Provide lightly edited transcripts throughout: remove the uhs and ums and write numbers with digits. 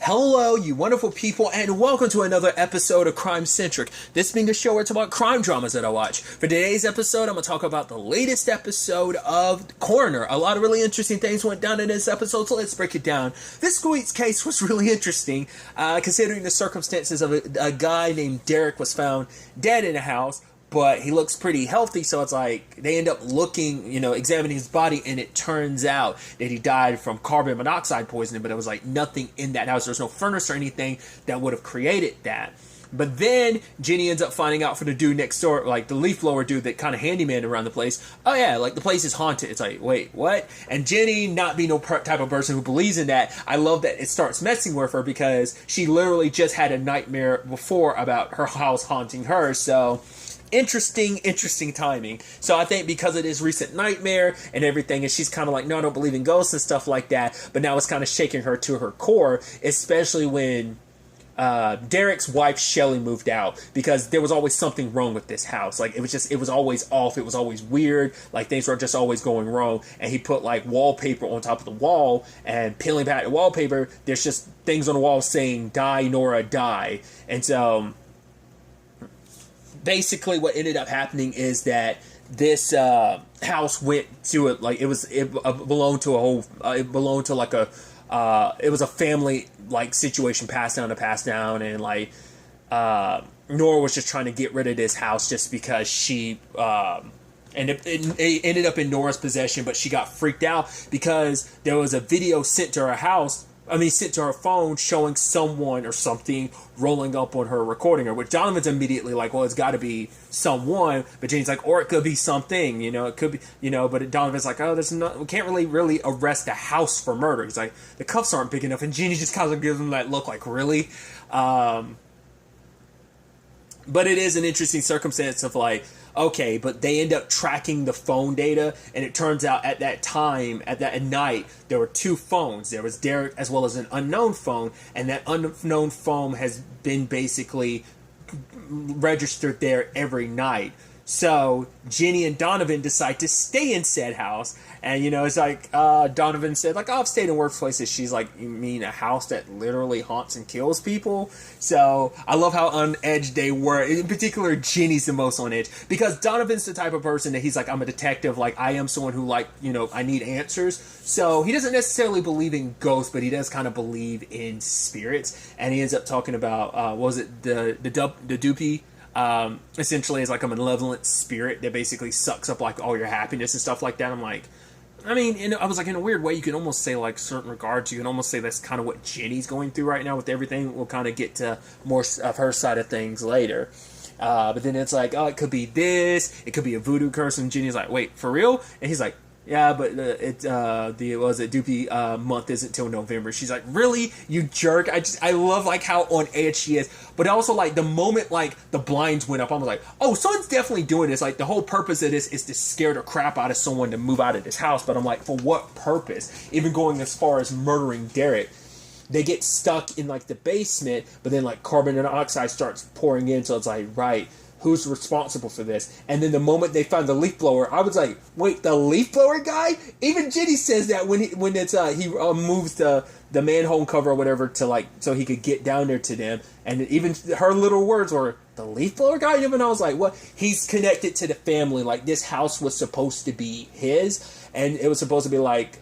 Hello, you wonderful people, and welcome to another episode of Crime Centric. This being a show where it's about crime dramas that I watch. For today's episode, I'm going to talk about the latest episode of Coroner. A lot of really interesting things went down in this episode, so let's break it down. This week's case was really interesting, considering the circumstances of a guy named Derek was found dead in a house. But he looks pretty healthy, so it's like they end up looking, examining his body, and it turns out that he died from carbon monoxide poisoning, but it was like nothing in that house. There's no furnace or anything that would have created that. But then Jenny ends up finding out from the dude next door, like the leaf blower dude that kind of handyman around the place. Oh yeah, like the place is haunted. It's like, wait, what? And Jenny, not being no type of person who believes in that, I love that it starts messing with her because she literally just had a nightmare before about her house haunting her. So interesting timing. So I think because of this recent nightmare and everything, and she's kind of like, no, I don't believe in ghosts and stuff like that, but now it's kind of shaking her to her core, especially when Derek's wife Shelly moved out, because there was always something wrong with this house. Like it was always off, it was always weird, like things were just always going wrong. And he put like wallpaper on top of the wall, and peeling back the wallpaper, there's just things on the wall saying "Die Nora, die." And so basically what ended up happening is that this house went to it, like it belonged to a whole, it belonged to like a, it was a family like situation passed down, and like Nora was just trying to get rid of this house just because she and it ended up in Nora's possession, but she got freaked out because there was a video sent to her phone showing someone or something rolling up on her, recording her, which Donovan's immediately like, well, it's got to be someone, but Jane's like, or it could be something, it could be, but Donovan's like, oh, we can't really arrest a house for murder. He's like, the cuffs aren't big enough, and Jeannie just kind of gives him that look like, really? But it is an interesting circumstance of like, okay, but they end up tracking the phone data, and it turns out at that night, there were two phones. There was Derek as well as an unknown phone, and that unknown phone has been basically registered there every night. So Jenny and Donovan decide to stay in said house, and it's like Donovan said, like, oh, I've stayed in workplaces. She's like, you mean a house that literally haunts and kills people? So I love how on edge they were. In particular, Jenny's the most on edge, because Donovan's the type of person that he's like, I'm a detective, like I am someone who like, I need answers. So he doesn't necessarily believe in ghosts, but he does kind of believe in spirits, and he ends up talking about what was it, the Doopy? Essentially is like a malevolent spirit that basically sucks up like all your happiness and stuff like that. I'm like, I was like, in a weird way, you can almost say like certain regards, you can almost say that's kind of what Jenny's going through right now with everything. We'll kind of get to more of her side of things later. But then it's like, oh, it could be this, it could be a voodoo curse, and Jenny's like, wait, for real? And he's like, yeah, but Doopy month isn't till November. She's like, really, you jerk? I love like how on edge she is, but also like the moment like the blinds went up, I'm like, oh, someone's definitely doing this. Like the whole purpose of this is to scare the crap out of someone to move out of this house. But I'm like, for what purpose? Even going as far as murdering Derek. They get stuck in like the basement, but then like carbon monoxide starts pouring in, so it's like, right, who's responsible for this? And then the moment they found the leaf blower, I was like, wait, the leaf blower guy? Even Jenny says that when he moves the manhole cover or whatever to like, so he could get down there to them. And even her little words were, the leaf blower guy? Even I was like, what? He's connected to the family. Like this house was supposed to be his. And it was supposed to be like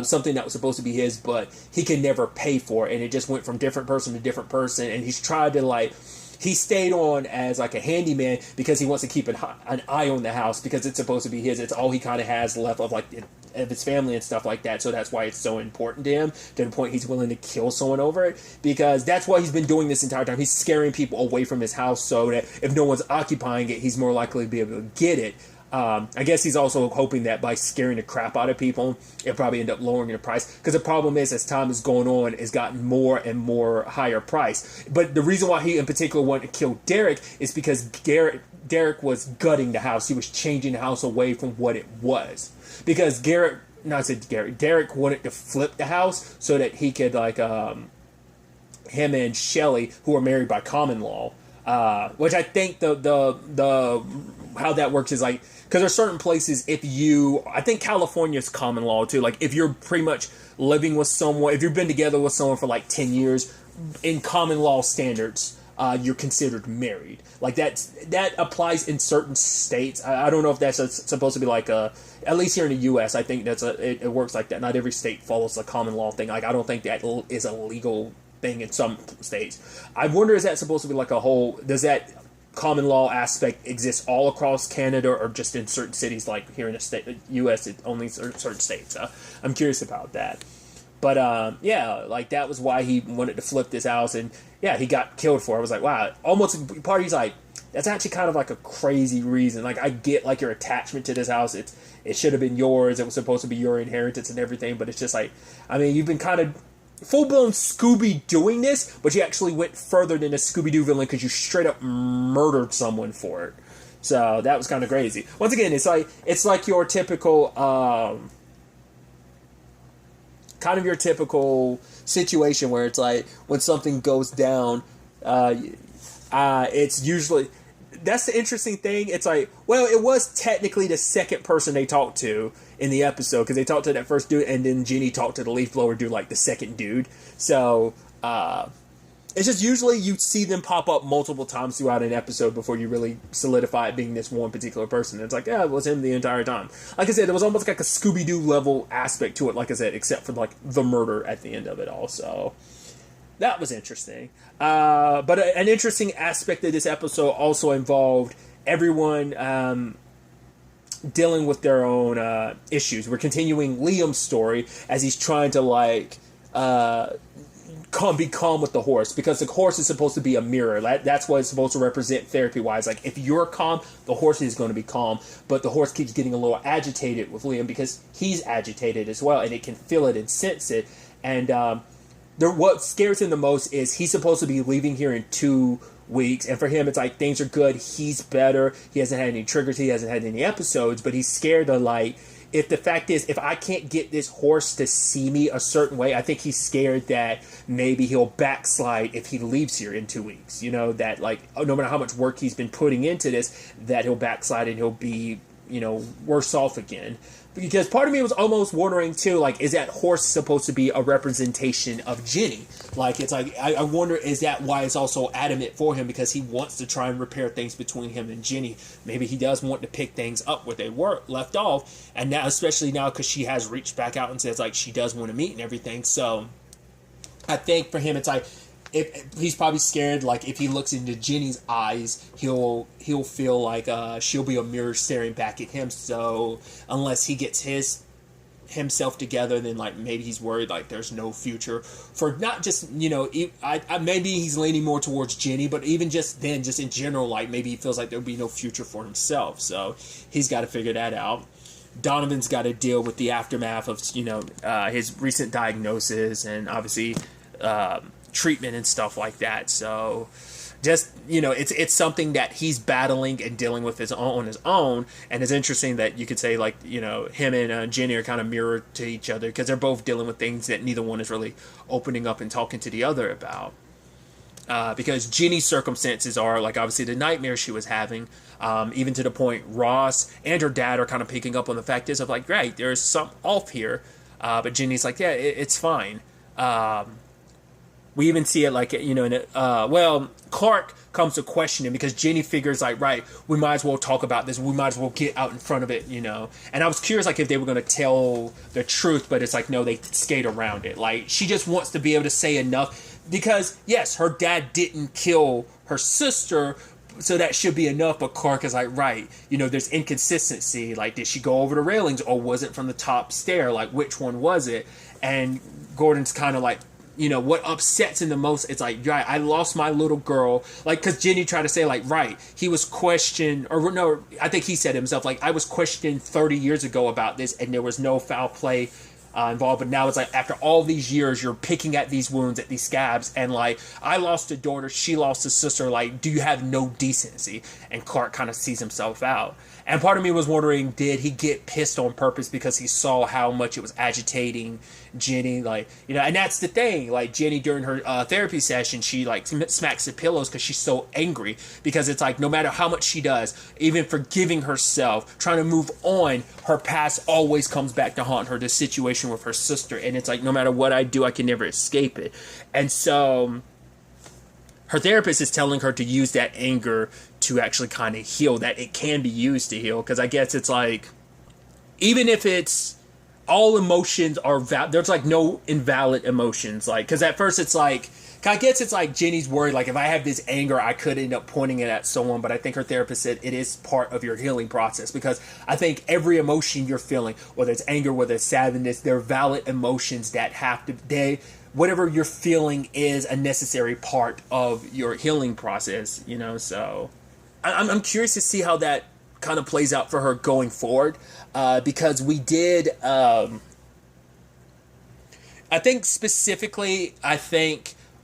something that was supposed to be his, but he could never pay for it. And it just went from different person to different person. And he's tried to like, he stayed on as like a handyman because he wants to keep an eye on the house because it's supposed to be his. It's all he kind of has left of like of his family and stuff like that. So that's why it's so important to him, to the point he's willing to kill someone over it, because that's why he's been doing this entire time. He's scaring people away from his house so that if no one's occupying it, he's more likely to be able to get it. I guess he's also hoping that by scaring the crap out of people, it'll probably end up lowering the price. Because the problem is, as time is going on, it's gotten more and more higher price. But the reason why he in particular wanted to kill Derek is because Derek was gutting the house. He was changing the house away from what it was. Because Derek wanted to flip the house so that he could, like, him and Shelly, who are married by common law, which I think the how that works is like, Because there's certain places, I think California's common law too. Like if you're pretty much living with someone, if you've been together with someone for like 10 years, in common law standards, you're considered married. Like that applies in certain states. I don't know if that's supposed to be like at least here in the U.S. I think it works like that. Not every state follows the common law thing. Like I don't think that is a legal thing in some states. I wonder, is that supposed to be like does that common law aspect exist all across Canada or just in certain cities like here in the U.S. It's only certain states? I'm curious about that. But yeah, like that was why he wanted to flip this house, and yeah, he got killed for it. I was like, wow, almost part of he's like, that's actually kind of like a crazy reason. Like I get like your attachment to this house. It should have been yours. It was supposed to be your inheritance and everything. But it's just like, I mean, you've been kind of full-blown Scooby doing this, but you actually went further than a Scooby-Doo villain because you straight up murdered someone for it. So that was kind of crazy. Once again, it's like your typical kind of your typical situation where it's like when something goes down, it's usually, that's the interesting thing. It's like, well, it was technically the second person they talked to in the episode, because they talked to that first dude and then Ginny talked to the leaf blower dude, like the second dude. So it's just usually you see them pop up multiple times throughout an episode before you really solidify it being this one particular person. It's like, yeah, it was him the entire time. Like I said, there was almost like a Scooby-Doo level aspect to it, like I said, except for like the murder at the end of it also. That was interesting. But an interesting aspect of this episode also involved everyone dealing with their own issues. We're continuing Liam's story as he's trying to like be calm with the horse, because the horse is supposed to be a mirror. That's what it's supposed to represent therapy-wise. Like, if you're calm, the horse is going to be calm. But the horse keeps getting a little agitated with Liam because he's agitated as well, and it can feel it and sense it. And what scares him the most is he's supposed to be leaving here in 2 weeks, and for him, it's like things are good. He's better. He hasn't had any triggers. He hasn't had any episodes, but he's scared of like, if the fact is, if I can't get this horse to see me a certain way, I think he's scared that maybe he'll backslide if he leaves here in 2 weeks. You know, that like, no matter how much work he's been putting into this, that he'll backslide and he'll be, you know, worse off again. Because part of me was almost wondering too, like, is that horse supposed to be a representation of Ginny? Like, it's like, I wonder, is that why it's also adamant for him, because he wants to try and repair things between him and Ginny? Maybe he does want to pick things up where they were left off, and now, especially now, because she has reached back out and says, like, she does want to meet and everything. So I think for him, it's like, if he's probably scared, like, if he looks into Ginny's eyes, he'll feel like she'll be a mirror staring back at him. So unless he gets himself together, then like maybe he's worried like there's no future for not just, you know, maybe he's leaning more towards Ginny, but even just then, just in general, like maybe he feels like there'll be no future for himself. So he's got to figure that out. Donovan's got to deal with the aftermath of, you know, his recent diagnosis and obviously treatment and stuff like that. So just, you know, it's something that he's battling and dealing with on his own. And it's interesting that you could say, like, you know, him and Ginny are kind of mirrored to each other, because they're both dealing with things that neither one is really opening up and talking to the other about. Because Ginny's circumstances are, like, obviously the nightmare she was having, even to the point Ross and her dad are kind of picking up on the fact is of, like, right, there's something off here. But Ginny's like, yeah, it's fine. We even see it like, you know, Clark comes to question him because Ginny figures like, right, we might as well talk about this. We might as well get out in front of it, you know. And I was curious, like, if they were going to tell the truth, but it's like, no, they skate around it. Like, she just wants to be able to say enough because, yes, her dad didn't kill her sister, so that should be enough. But Clark is like, right, you know, there's inconsistency. Like, did she go over the railings or was it from the top stair? Like, which one was it? And Gordon's kind of like, you know, what upsets him the most, it's like, right, I lost my little girl. Like, because Ginny tried to say, like, right, he was questioned, or no, I think he said himself, like, I was questioned 30 years ago about this, and there was no foul play involved. But now it's like, after all these years, you're picking at these wounds, at these scabs, and like, I lost a daughter, she lost a sister, like, do you have no decency? And Clark kind of sees himself out. And part of me was wondering, did he get pissed on purpose because he saw how much it was agitating Jenny? Like, you know, and that's the thing. Like, Jenny, during her therapy session, she, like, smacks the pillows because she's so angry. Because it's like, no matter how much she does, even forgiving herself, trying to move on, her past always comes back to haunt her. The situation with her sister. And it's like, no matter what I do, I can never escape it. And so her therapist is telling her to use that anger to actually kind of heal, that it can be used to heal. Because I guess it's like, even if it's, all emotions are there's like no invalid emotions. Like, because at first it's like, I guess it's like Jenny's worried, like, if I have this anger, I could end up pointing it at someone. But I think her therapist said it is part of your healing process, because I think every emotion you're feeling, whether it's anger, whether it's sadness, they're valid emotions that have to, whatever you're feeling is a necessary part of your healing process, you know. So I'm curious to see how that kind of plays out for her going forward, because we did, I think specifically,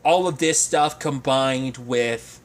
all of this stuff combined with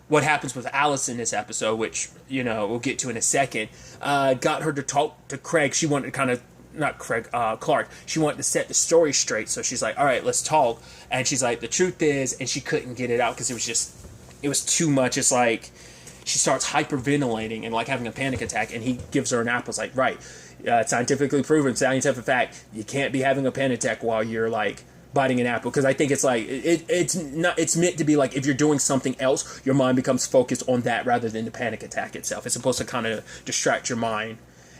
what happens with Alice in this episode, which, you know, we'll get to in a second, got her to talk to Craig. She wanted to kind of, not Craig, Clark. She wanted to set the story straight. So she's like, all right, let's talk. And she's like, the truth is, and she couldn't get it out because it was too much. It's like, she starts hyperventilating and like having a panic attack, and he gives her an apple. It's like, right, scientifically proven, scientific fact, you can't be having a panic attack while you're like biting an apple. Because I think it's like, it's meant to be like, if you're doing something else, your mind becomes focused on that rather than the panic attack itself. It's supposed to kind of distract your mind.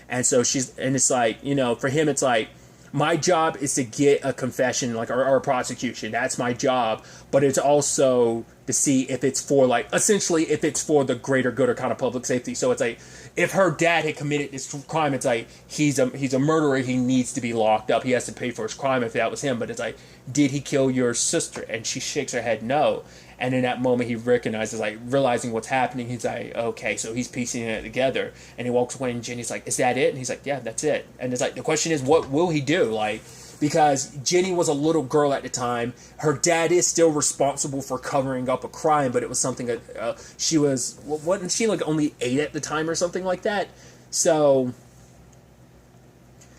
And so it's like, you know, for him, it's like, my job is to get a confession, like, or a prosecution. That's my job. But it's also to see if it's for, like, essentially, if it's for the greater good or kind of public safety. So it's like, if her dad had committed this crime, it's like, he's a murderer. He needs to be locked up. He has to pay for his crime if that was him. But it's like, did he kill your sister? And she shakes her head no. And in that moment, he recognizes, like, realizing what's happening. He's like, okay, so he's piecing it together. And he walks away, and Jenny's like, is that it? And he's like, yeah, that's it. And it's like, the question is, what will he do? Like, because Jenny was a little girl at the time. Her dad is still responsible for covering up a crime, but it was something that wasn't she like only 8 at the time or something like that? So,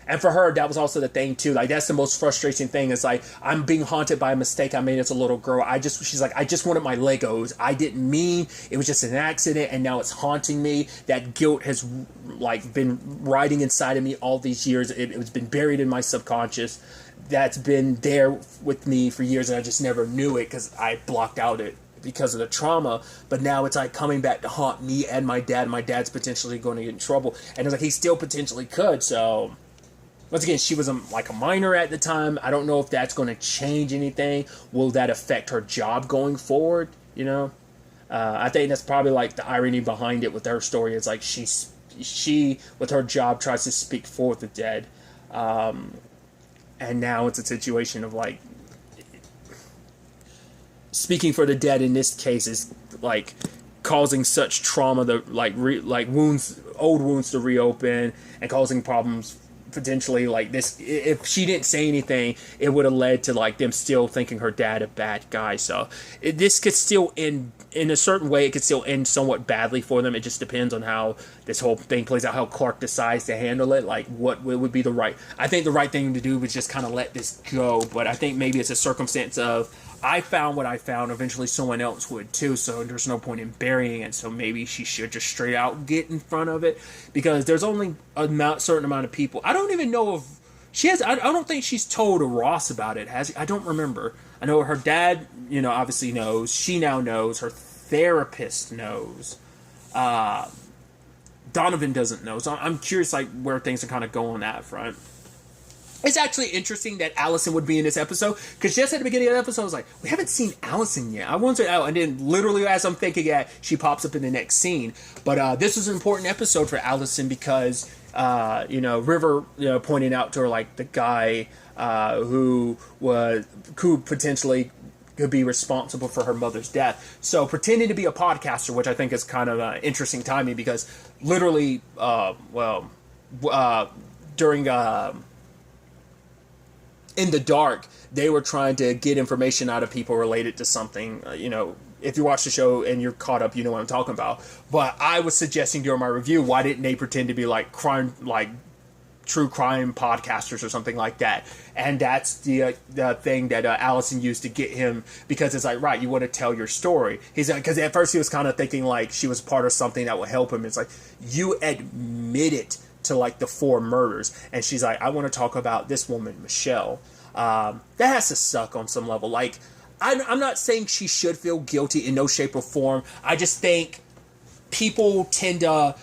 and for her, that was also the thing too. Like, that's the most frustrating thing. It's like, I'm being haunted by a mistake I made as a little girl. She's like, I just wanted my Legos. I didn't mean, it was just an accident, and now it's haunting me. That guilt has like been riding inside of me all these years. It's been buried in my subconscious. That's been there with me for years, and I just never knew it because I blocked out it because of the trauma. But now it's like coming back to haunt me and my dad. My dad's potentially going to get in trouble, and it's like, he still potentially could. So once again, she was a minor at the time. I don't know if that's going to change anything. Will that affect her job going forward? You know, I think that's probably like the irony behind it with her story. It's like she with her job tries to speak for the dead, and now it's a situation of like speaking for the dead. In this case, is like causing such trauma that old wounds to reopen and causing problems. Potentially, like this, if she didn't say anything, it would have led to like them still thinking her dad a bad guy. So this could still end in a certain way. It could still end somewhat badly for them. It just depends on how this whole thing plays out, how Clark decides to handle it. Like, what would be the right? I think the right thing to do was just kind of let this go. But I think maybe it's a circumstance of, I found what I found. Eventually, someone else would too. So there's no point in burying it. So maybe she should just straight out get in front of it, because there's only a certain amount of people. I don't even know if she has. I don't think she's told Ross about it. I don't remember. I know her dad, you know, obviously knows. She now knows. Her therapist knows. Donovan doesn't know. So I'm curious, like, where things are kind of going on that front. It's actually interesting that Allison would be in this episode, because just at the beginning of the episode, I was like, we haven't seen Allison yet. I wondered, and then literally as I'm thinking that, she pops up in the next scene. But this was an important episode for Allison because, River, pointing out to her, like, the guy who potentially could be responsible for her mother's death. So pretending to be a podcaster, which I think is kind of interesting timing, because literally, during... in the dark, they were trying to get information out of people related to something, if you watch the show and you're caught up, you know what I'm talking about. But I was suggesting during my review, why didn't they pretend to be like true crime podcasters or something like that? And that's the thing that Allison used to get him, because it's like, right, you want to tell your story. He's like, because at first he was kind of thinking like she was part of something that would help him. It's like, you admitted to like the 4 murders, and she's like, I want to talk about this woman, Michelle. That has to suck on some level. Like, I'm not saying she should feel guilty in no shape or form. I just think people tend to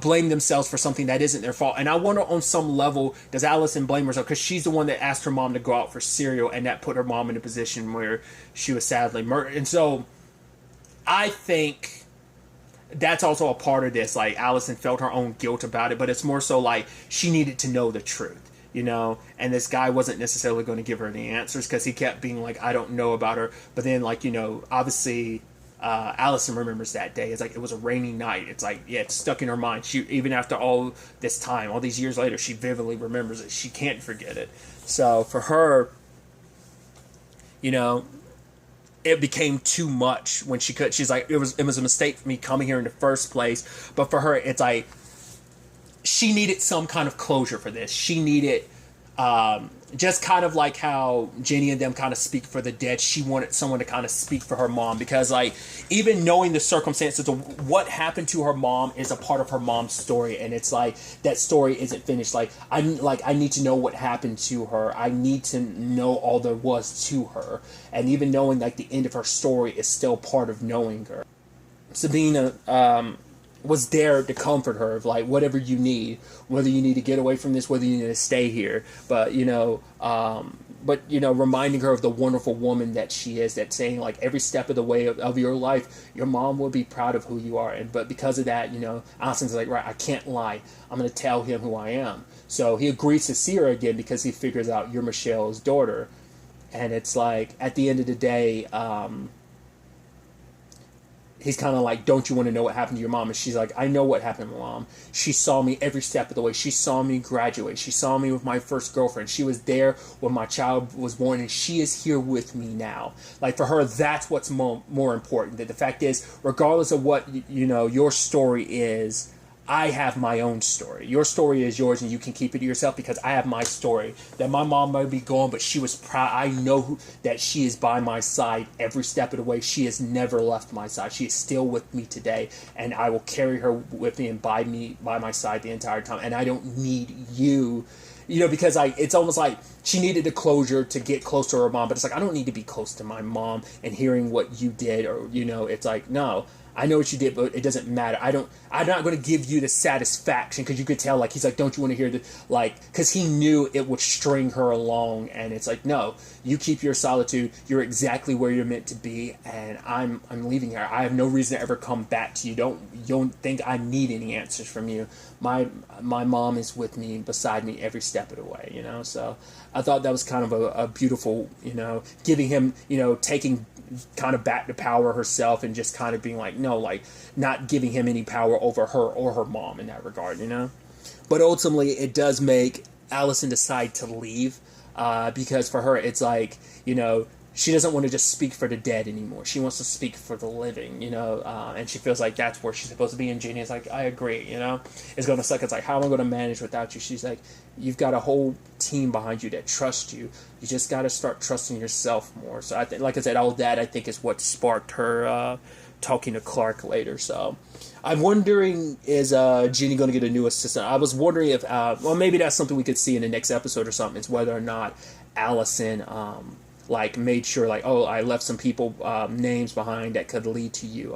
blame themselves for something that isn't their fault. And I wonder on some level, does Allison blame herself? Because she's the one that asked her mom to go out for cereal, and that put her mom in a position where she was sadly murdered. And so I think that's also a part of this. Like, Allison felt her own guilt about it, but it's more so like she needed to know the truth. And this guy wasn't necessarily going to give her any answers, because he kept being like, I don't know about her. But then, like, obviously, Allison remembers that day. It's like, it was a rainy night. It's like, yeah, it's stuck in her mind. She, even after all this time, all these years later, she vividly remembers it. She can't forget it. So for her, it became too much when she's like, it was a mistake for me coming here in the first place. But for her, it's like, she needed some kind of closure for this. She needed, just kind of like how Jenny and them kind of speak for the dead, she wanted someone to kind of speak for her mom. Because, like, even knowing the circumstances of what happened to her mom is a part of her mom's story. And it's like, that story isn't finished. Like, I need to know what happened to her. I need to know all there was to her. And even knowing, like, the end of her story is still part of knowing her. Sabina, was there to comfort her of like, whatever you need, whether you need to get away from this, whether you need to stay here, but reminding her of the wonderful woman that she is, that saying like, every step of the way of your life, your mom will be proud of who you are. But because of that, Allison's like, right, I can't lie, I'm going to tell him who I am. So he agrees to see her again, because he figures out you're Michelle's daughter. And it's like, at the end of the day, he's kind of like, don't you want to know what happened to your mom? And she's like, I know what happened to my mom. She saw me every step of the way. She saw me graduate. She saw me with my first girlfriend. She was there when my child was born, and she is here with me now. Like, for her, that's what's more important. That the fact is, regardless of what, your story is, I have my own story. Your story is yours, and you can keep it to yourself, because I have my story. That my mom might be gone, but she was proud. I know that she is by my side every step of the way. She has never left my side. She is still with me today, and I will carry her with me and by my side the entire time. And I don't need you, because it's almost like she needed the closure to get close to her mom. But it's like, I don't need to be close to my mom and hearing what you did, or it's like, no. I know what you did, but it doesn't matter. I'm not going to give you the satisfaction, because you could tell, like, he's like, don't you want to hear the, like, because he knew it would string her along, and it's like, no, you keep your solitude. You're exactly where you're meant to be, and I'm leaving here. I have no reason to ever come back to you. Don't think I need any answers from you. My mom is with me, beside me every step of the way, So I thought that was kind of a beautiful, giving him, taking kind of back to power herself, and just kind of being like, no, like, not giving him any power over her or her mom in that regard, But ultimately, it does make Allison decide to leave, because for her, it's like, she doesn't want to just speak for the dead anymore. She wants to speak for the living, and she feels like that's where she's supposed to be. And Jenny is like, I agree, It's going to suck. It's like, how am I going to manage without you? She's like, you've got a whole team behind you that trusts you. You just got to start trusting yourself more. So I think, like I said, all that I think is what sparked her talking to Clark later. So I'm wondering, is Jenny going to get a new assistant? I was wondering if, well, maybe that's something we could see in the next episode or something. It's whether or not Allison, like, made sure, like, oh, I left some people names behind that could lead to you.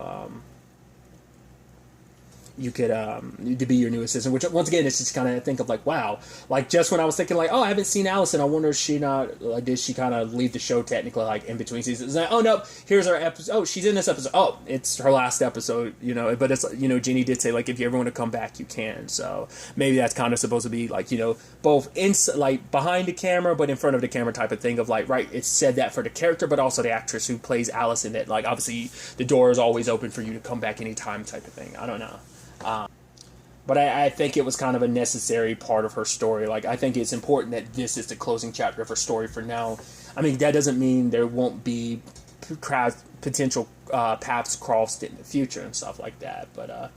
You could to be your new assistant, which once again, it's just kind of think of like, wow, like, just when I was thinking like, oh, I haven't seen Allison, I wonder if she not, like, did she kind of leave the show technically, like, in between seasons? Like, oh no, here's our episode. Oh, she's in this episode. Oh, it's her last episode, but it's, Jenny did say, like, if you ever want to come back, you can. So maybe that's kind of supposed to be like, both in, like, behind the camera but in front of the camera type of thing of like, right, it's said that for the character, but also the actress who plays Allison, that, like, obviously the door is always open for you to come back anytime type of thing. I don't know. But I think it was kind of a necessary part of her story. Like, I think it's important that this is the closing chapter of her story for now. I mean, that doesn't mean there won't be potential paths crossed in the future and stuff like that. But,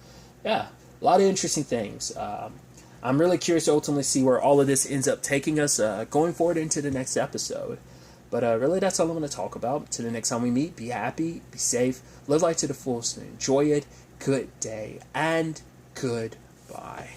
yeah, a lot of interesting things. I'm really curious to ultimately see where all of this ends up taking us going forward into the next episode. But really, that's all I'm going to talk about. Till the next time we meet, be happy, be safe, live life to the fullest, and enjoy it. Good day, and goodbye.